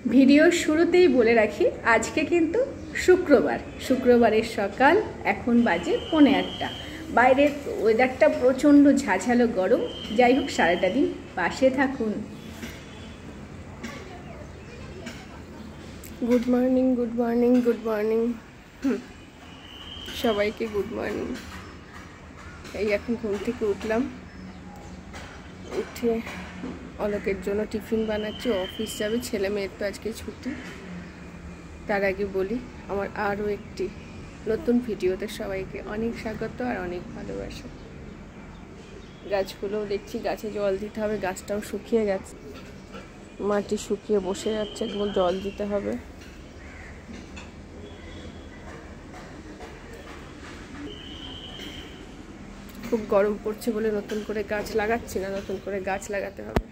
ভিডিওর শুরুতেই বলে রাখি আজকে কিন্তু শুক্রবারের সকাল, এখন বাজে 8:45। বাইরের ওয়েদারটা প্রচণ্ড ঝাঝালো গরম। যাই হোক, সারাটা দিন পাশে থাকুন। Good morning, good morning, good morning সবাইকে গুড মর্নিং। এই এখন ঘুম থেকে উঠলাম, উঠে অলোকের জন্য টিফিন বানাচ্ছি, অফিস যাবে। ছেলে মেয়ের তো আজকে ছুটি। তার আগে বলি, আমার আরও একটি নতুন ভিডিওতে সবাইকে অনেক স্বাগত আর অনেক ভালোবাসা। গাছগুলোও দেখছি, গাছে জল দিতে হবে। গাছটাও শুকিয়ে গেছে, মাটি শুকিয়ে বসে যাচ্ছে, একদম জল দিতে হবে। খুব গরম পড়ছে বলে নতুন করে গাছ লাগাচ্ছি না, নতুন করে গাছ লাগাতে হবে।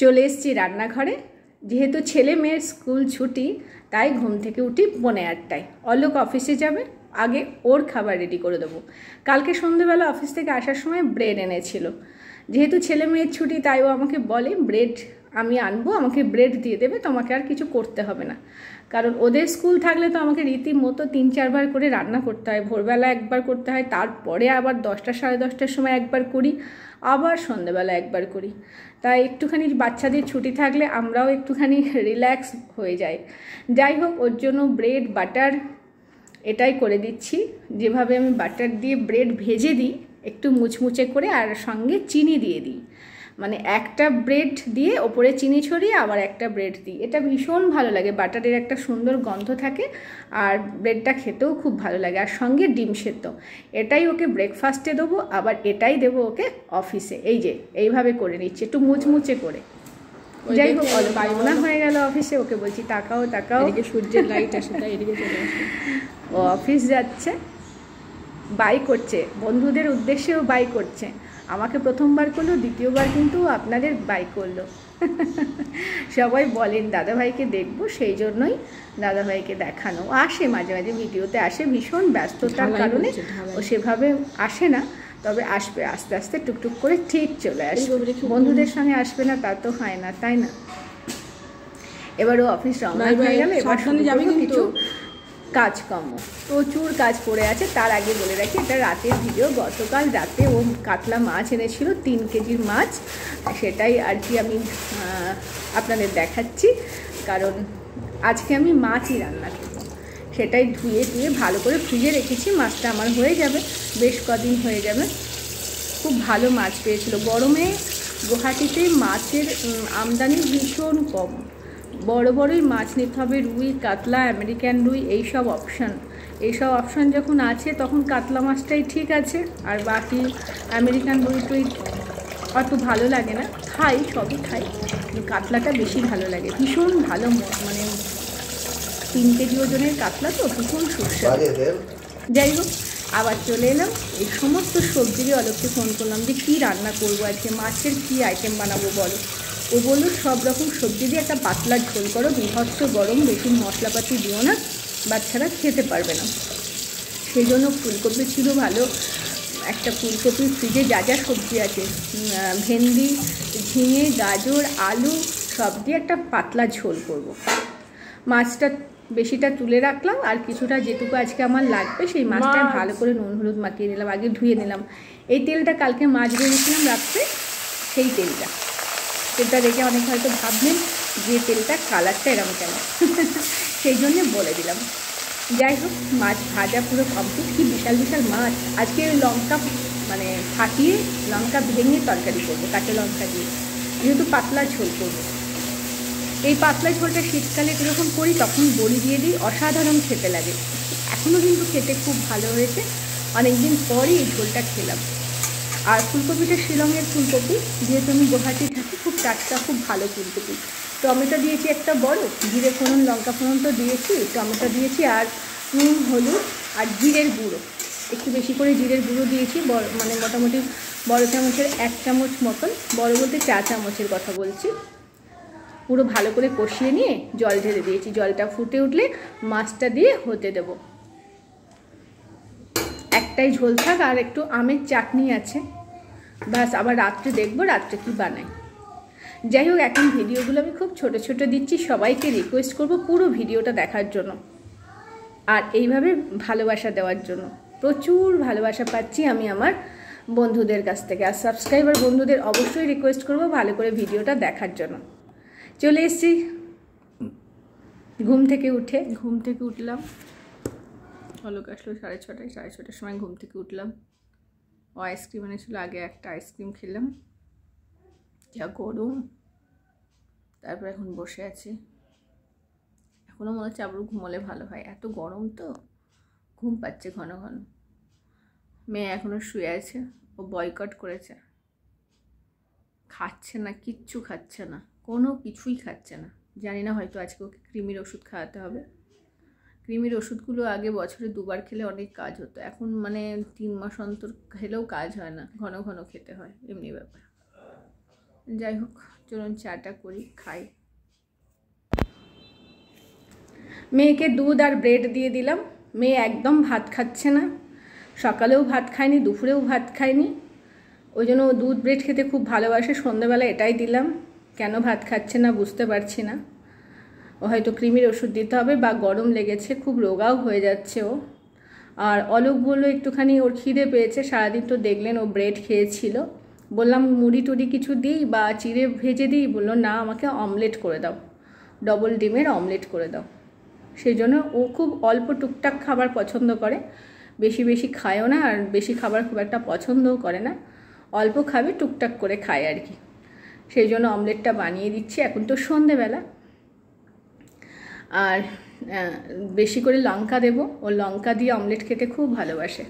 চলে এসেছি রান্নাঘরে। যেহেতু ছেলে মেয়ের স্কুল ছুটি, তাই ঘুম থেকে উঠি 8:45। অলোক অফিসে যাবে, আগে ওর খাবার রেডি করে দেবো। কালকে সন্ধ্যেবেলা অফিস থেকে আসার সময় ব্রেড এনেছিল। যেহেতু ছেলে মেয়ের ছুটি, তাই ও আমাকে বলে ব্রেড আমি আনবো, আমাকে ব্রেড দিয়ে দেবে, তোমাকে আর কিছু করতে হবে না। কারণ ওদের স্কুল থাকলে তো আমাকে রীতিমতো 3-4 বার করে রান্না করতে হয়। ভোরবেলা একবার করতে হয়, তারপরে আবার 10টা সাড়ে 10টার সময় একবার করি, আবার সন্ধ্যেবেলা একবার করি। তাই একটুখানি বাচ্চাদের ছুটি থাকলে আমরাও একটুখানি রিল্যাক্স হয়ে যাই। যাই হোক, ওর জন্য ব্রেড বাটার এটাই করে দিচ্ছি। যেভাবে আমি বাটার দিয়ে ব্রেড ভেজে দিই, একটু মুচমুচে করে, আর সঙ্গে চিনি দিয়ে দিই। মানে একটা ব্রেড দিয়ে ওপরে চিনি ছড়িয়ে আবার একটা ব্রেড দিই। এটা ভীষণ ভালো লাগে, বাটারের একটা সুন্দর গন্ধ থাকে, আর ব্রেডটা খেতেও খুব ভালো লাগে। আর সঙ্গে ডিম সেদ্ধ। এটাই ওকে ব্রেকফাস্টে দেবো, আবার এটাই দেবো ওকে অফিসে। এই যে এইভাবে করে নিচ্ছি, একটু মুচমুচে করে। যাই হোক, বায়না হয়ে গেল অফিসে। ওকে বলছি তাকাও তাকাও, এদিকে সূর্যের লাইট আসে, তাই এদিকে চলে আসে। ও অফিস যাচ্ছে, বাই করছে, বন্ধুদের উদ্দেশ্যেও বাই করছে। আমাকে প্রথমবার করলো, দ্বিতীয়বার কিন্তু আপনাদের বাই করলো। সবাই বলেন দাদাভাইকে দেখবো, সেই জন্যই দাদাভাইকে দেখানো। আসে মাঝে মাঝে ভিডিওতে আসে, ভীষণ ব্যস্ততার কারণে ও সেভাবে আসে না, তবে আসবে আস্তে আস্তে, টুকটুক করে ঠিক চলে আসবে। বন্ধুদের সঙ্গে আসবে না তা তো হয় না, তাই না? এবারও অফিস রওনা হয়ে গেল। এবার কিছু কাজকর্ম, প্রচুর কাজ পড়ে আছে। তার আগে বলে রাখি, এটা রাতের ভিডিও। গতকাল রাতে ও কাতলা মাছ এনেছিল, 3 কেজির মাছ। সেটাই আর কি আমি আপনাদের দেখাচ্ছি, কারণ আজকে আমি মাছই রান্না করব। সেটাই ধুয়ে ভালো করে ফ্রিজে রেখেছি। মাছটা আমার হয়ে যাবে, বেশ কদিন হয়ে যাবে। খুব ভালো মাছ পেয়েছিল। গরমে গুয়াহাটিতে মাছের আমদানি ভীষণ কম। বড় বড়ই মাছ নিতে হবে, রুই, কাতলা, আমেরিকান রুই, এইসব অপশান যখন আছে, তখন কাতলা মাছটাই ঠিক আছে। আর বাকি আমেরিকান রুই টুই অত ভালো লাগে না। খাই, সবই খাই, কিন্তু কাতলাটা বেশি ভালো লাগে। ভীষণ ভালো, মানে 3 কেজি ওজনের কাতলা তো, ভীষণ সুস্বাদু। যাই হোক, আবার চলে এলাম। এই সমস্ত সবজি দিয়ে অলোককে ফোন করলাম যে কী রান্না করবো আজকে, মাছের কী আইটেম বানাবো বলো। ও বললো সব রকম সবজি দিয়ে একটা পাতলা ঝোল করো, বিভৎস গরম, বেশি মশলাপাতি দিও না, বাচ্চারা খেতে পারবে না। সেই জন্য ফুলকপি ছিল ভালো, একটা ফুলকপি, ফ্রিজে যা যা সবজি আছে, ভেন্ডি, ঝিঙে, গাজর, আলু সব দিয়ে একটা পাতলা ঝোল করব। মাছটা বেশিটা তুলে রাখলাম, আর কিছুটা যেটুকু আজকে আমার লাগবে সেই মাছটা ভালো করে নুন হলুদ মাখিয়ে নিলাম, আগে ধুয়ে নিলাম। এই তেলটা কালকে মাছ ভেজেছিলাম রাত্রে, সেই তেলটা দেখে অনেক হয়তো ভাবলেন যে তেলটা কালারটা এরকম কেন, সেই জন্যে বলে দিলাম। যাই হোক, মাছ ভাজা পুরো কমপ্লিট। কি বিশাল বিশাল মাছ! আজকে লঙ্কা মানে ফাটিয়ে লঙ্কা ভেঙে তরকারি করবো, কাঁচা লঙ্কা দিয়ে, যেহেতু পাতলা ঝোল করবো। এই পাতলা ঝোলটা শীতকালে কীরকম করি, তখন বড়ি দিয়ে দিই, অসাধারণ খেতে লাগে। এখনও কিন্তু খেতে খুব ভালো হয়েছে, অনেকদিন পরই এই ঝোলটা খেলাম। আর ফুলকপিটা শিলংয়ের ফুলকপি, যেহেতু আমি গুয়াহাটি থাকি, খুব টাটকা, খুব ভালো ফুলকপি। টমেটো দিয়েছি একটা বড়, জিরে ফোড়ন, লঙ্কা ফোড়ন তো দিয়েছি, টমেটো দিয়েছি, আর নুন হলুদ আর জিরের গুঁড়ো, একটু বেশি করে জিরের গুঁড়ো দিয়েছি। মানে মোটামুটি বড় চামচের 1 চামচ মতন, বড় বলতে 4 চামচের কথা বলছি। পুরো ভালো করে কষিয়ে নিয়ে জল ঢেলে দিয়েছি। জলটা ফুটে উঠলে মাছটা দিয়ে হতে দেবো। একটাই ঝোল থাক, আর একটু আমের চাটনি আছে, ব্যাস। আবার রাত্রে দেখবো রাত্রে কি বানাই। যাই হোক, এখন ভিডিওগুলো আমি খুব ছোট ছোট দিচ্ছি, সবাইকে রিকোয়েস্ট করব পুরো ভিডিওটা দেখার জন্য আর এইভাবে ভালোবাসা দেওয়ার জন্য। প্রচুর ভালোবাসা পাচ্ছি আমি আমার বন্ধুদের কাছ থেকে। আর সাবস্ক্রাইবার বন্ধুদের অবশ্যই রিকোয়েস্ট করব ভালো করে ভিডিওটা দেখার জন্য। চলে এসেছি ঘুম থেকে উঠলাম, অলোক আসলো 6:30, 6:30 সময় ঘুম থেকে উঠলাম। ও আইসক্রিম এনেছিল, আগে একটা আইসক্রিম খেলাম, যা গরম। তারপর এখন বসে আছি, এখনও মনে হচ্ছে আবার ঘুমোলে ভালো হয়, এত গরম তো ঘুম পাচ্ছে ঘন ঘন। মেয়ে এখনও শুয়ে আছে, ও বয়কট করেছে, খাচ্ছে না, কিচ্ছু খাচ্ছে না, কোনো কিছুই খাচ্ছে না। জানি না, হয়তো আজকে ওকে কৃমির ওষুধ খাওয়াতে হবে। কৃমির ওষুধগুলো আগে বছরে 2বার খেলে অনেক কাজ হতো, এখন মানে 3 মাস অন্তর খেলেও কাজ হয় না, ঘন ঘন খেতে হয়, এমনি ব্যাপার। যাই হোক, চলুন চাটা করি, খাই। মেয়েকে দুধ আর ব্রেড দিয়ে দিলাম। মেয়ে একদম ভাত খাচ্ছে না, সকালেও ভাত খায়নি, দুপুরেও ভাত খায়নি, ওই জন্য ও দুধ ব্রেড খেতে খুব ভালোবাসে। সন্ধ্যেবেলা এটাই দিলাম, কেন ভাত খাচ্ছে না বুঝতে পারছি না। ও হয়তো কৃমির ওষুধ দিতে হবে বা গরম লেগেছে, খুব রোগাও হয়ে যাচ্ছে ও। আর অলোক বললো একটুখানি ওর খিদে পেয়েছে, সারাদিন তো দেখলেন ও ব্রেড খেয়েছিল। বললাম মুড়ি টুড়ি কিছু দিই বা চিড়ে ভেজে দিই, বললো না আমাকে অমলেট করে দাও, ডবল ডিমের অমলেট করে দাও। সেই জন্য ও খুব অল্প টুকটাক খাবার পছন্দ করে, বেশি বেশি খায়ও না, আর বেশি খাবার খুব একটা পছন্দও করে না, অল্প খাবে, টুকটাক করে খায় আর কি। সেই জন্য অমলেটটা বানিয়ে দিচ্ছি, এখন তো সন্ধেবেলা। আর বেশি করে লঙ্কা দেবো, ও লঙ্কা দিয়ে অমলেট খেতে খুব ভালোবাসে।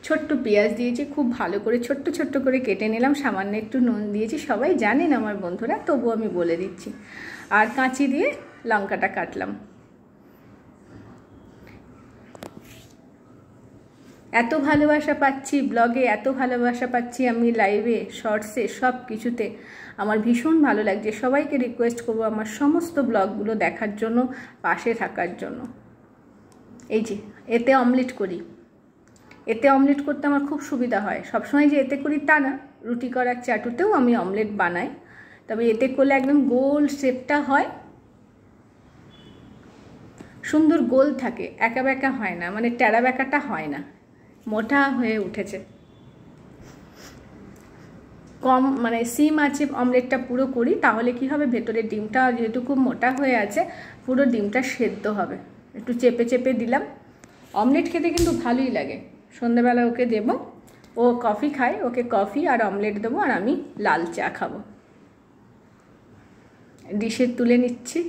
ছোট্ট পেঁয়াজ দিয়েছি, খুব ভালো করে ছোট্ট ছোট্ট করে কেটে নিলাম, সামান্য একটু নুন দিয়েছি, সবাই জানেন আমার বন্ধুরা, তবু আমি বলে দিচ্ছি। আর কাঁচি দিয়ে লঙ্কাটা কাটলাম। এত ভালোবাসা পাচ্ছি ব্লগে, এত ভালোবাসা পাচ্ছি আমি লাইভে, শর্টসে, সব কিছুতে। আমার ভীষণ ভালো লাগছে। সবাইকে রিকোয়েস্ট করবো আমার সমস্ত ব্লগগুলো দেখার জন্য, পাশে থাকার জন্য। এই যে এতে অমলেট করি, এতে অমলেট করতে আমার খুব সুবিধা হয়। সবসময় যে এতে করি তা না, রুটি করার চাটুতেও আমি অমলেট বানাই, তবে এতে করলে একদম গোল শেপটা হয়, সুন্দর গোল থাকে, একা বেঁকা হয় না, মানে টেরা বেঁকাটা হয় না, মোটা হয়ে উঠেছে। কম মানে সিম আছে অমলেটটা পুরো করি, তাহলে কি হবে, ভেতরের ডিমটা যেহেতু খুব মোটা হয়ে আছে, পুরো ডিমটা সেদ্ধ হবে। একটু চেপে চেপে দিলাম। অমলেট খেতে কিন্তু ভালোই লাগে। সন্ধ্যেবেলা ওকে দেবো, ও কফি খায়, ওকে কফি আর অমলেট দেবো, আর আমি লাল চা খাবো। ডিশে তুলে নিচ্ছি,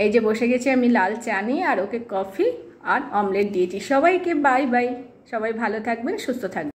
এই যে বসে গেছি আমি লাল চা নিয়ে, আর ওকে কফি আর অমলেট দিয়েছি। সবাইকে বাই বাই, সবাই ভালো থাকবেন, সুস্থ থাকবেন।